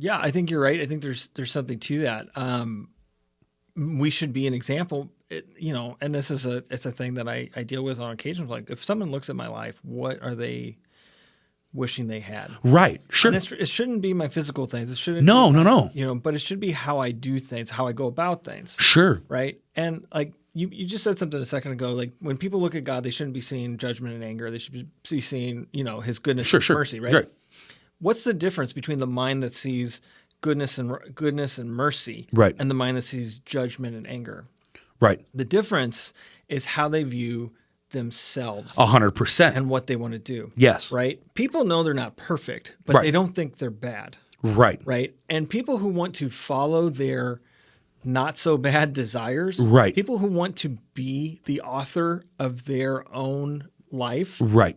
Yeah, I think you're right. I think there's something to that. We should be an example, and it's a thing that I deal with on occasions. Like if someone looks at my life, what are they wishing they had? Right. Sure. And it shouldn't be my physical things. It shouldn't. No. But it should be how I do things, how I go about things. Sure. Right. And like you just said something a second ago. Like when people look at God, they shouldn't be seeing judgment and anger. They should be seeing, His goodness and mercy. Right. What's the difference between the mind that sees goodness and mercy, right, and the mind that sees judgment and anger? Right. The difference is how they view themselves. 100%. And what they want to do. Yes. Right? People know they're not perfect, but they don't think they're bad. Right. Right? And people who want to follow their not so bad desires, right, people who want to be the author of their own life, right,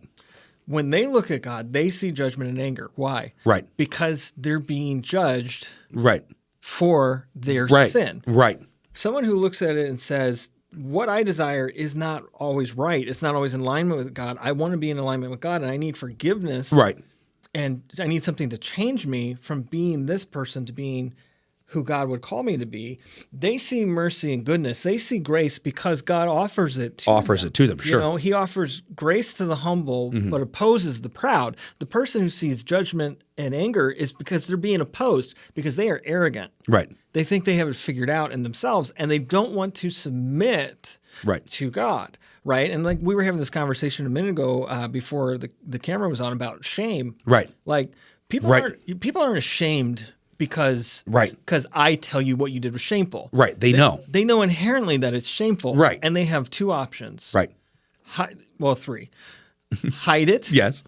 when they look at God, they see judgment and anger. Why? Right. Because they're being judged, right, for their sin. Right. Someone who looks at it and says, what I desire is not always right. It's not always in alignment with God. I want to be in alignment with God, and I need forgiveness. Right. And I need something to change me from being this person to being who God would call me to be. They see mercy and goodness. They see grace because God offers it to them. Sure. He offers grace to the humble, but opposes the proud. The person who sees judgment and anger is because they're being opposed, because they are arrogant. Right. They think they have it figured out in themselves, and they don't want to submit to God. Right. And like we were having this conversation a minute ago before the camera was on about shame. Right. Like people aren't ashamed because I tell you what you did was shameful. Right. They know. They know inherently that it's shameful. Right. And they have two options. Right. Three. Hide it. Yes.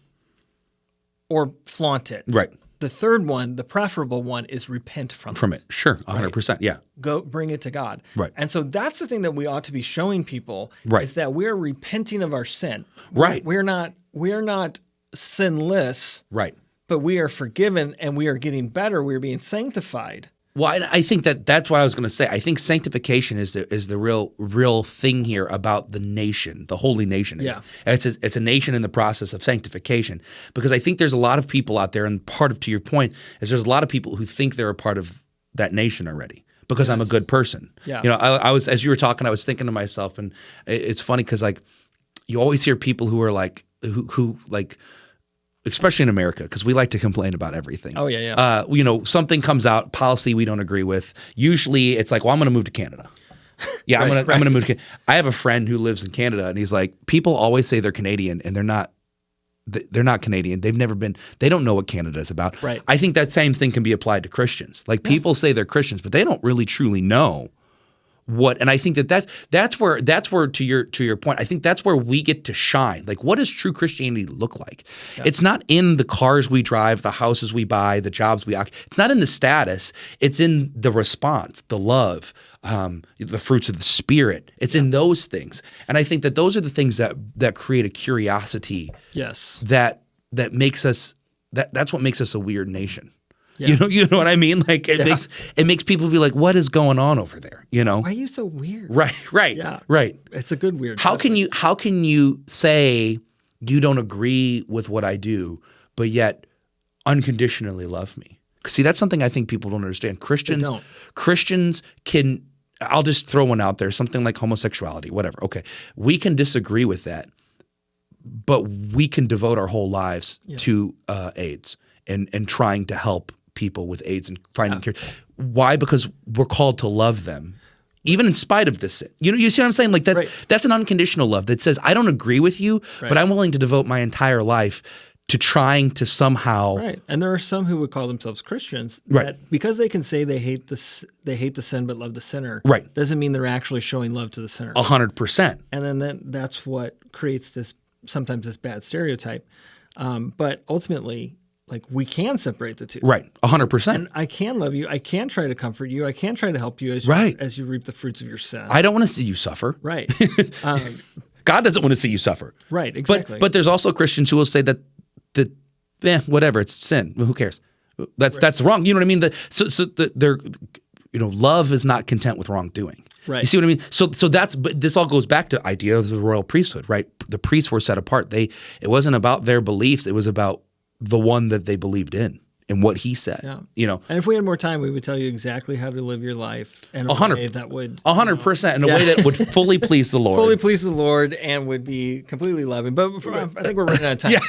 Or flaunt it. Right. The third one, the preferable one, is repent from it. Sure. 100%. Right. Yeah. Go bring it to God. Right. And so that's the thing that we ought to be showing people is that we're repenting of our sin. Right. We're not sinless. Right. But we are forgiven and we are getting better. We're being sanctified. Well, I think that's what I was going to say. I think sanctification is the real thing here about the nation, the holy nation. It's a nation in the process of sanctification, because I think there's a lot of people out there, and to your point is there's a lot of people who think they're a part of that nation already because I'm a good person. Yeah. I was, as you were talking, I was thinking to myself, and it's funny because like you always hear people who are like who especially in America, because we like to complain about everything. Oh, yeah. Something comes out, policy we don't agree with. Usually it's like, well, I'm going to move to Canada. Yeah, I'm going to move to Canada. I have a friend who lives in Canada, and he's like, people always say they're Canadian, and they're not. They're not Canadian. They've never been. They don't know what Canada is about. Right. I think that same thing can be applied to Christians. Like people say they're Christians, but they don't really truly know what. And I think that's where to your point, I think that's where we get to shine. Like, what does true Christianity look like? Yeah. It's not in the cars we drive, the houses we buy, the jobs we occupy. It's not in the status. It's in the response, the love, the fruits of the Spirit. It's in those things. And I think that those are the things that create a curiosity. Yes. That makes us that's what makes us a weird nation. Yeah. You know what I mean? Like it makes people be like, what is going on over there? Why are you so weird? Right. Yeah. Right. It's a good weird. How can you say you don't agree with what I do, but yet unconditionally love me? See, that's something I think people don't understand. Christians can, I'll just throw one out there, something like homosexuality, whatever. Okay. We can disagree with that, but we can devote our whole lives to AIDS and trying to help people with AIDS and finding cure. Why? Because we're called to love them, even in spite of this sin. You see what I'm saying? Like that's an unconditional love that says, I don't agree with you, but I'm willing to devote my entire life to trying to somehow. Right. And there are some who would call themselves Christians that because they can say they hate the sin but love the sinner. Right. Doesn't mean they're actually showing love to the sinner. 100%. And then that's what creates sometimes this bad stereotype. But ultimately, like, we can separate the two. Right. 100%. And I can love you. I can try to comfort you. I can try to help you as you reap the fruits of your sin. I don't want to see you suffer. Right. God doesn't want to see you suffer. Right. Exactly. But there's also Christians who will say that whatever, it's sin. Well, who cares? That's wrong. You know what I mean? Love is not content with wrongdoing. Right. You see what I mean? But this all goes back to idea of the royal priesthood, right? The priests were set apart. It wasn't about their beliefs. It was about the one that they believed in. and what he said. Yeah. You know, and if we had more time, we would tell you exactly how to live your life in a way that would 100% in a way that would fully please the Lord. Fully please the Lord and would be completely loving. But I think we're running out of time.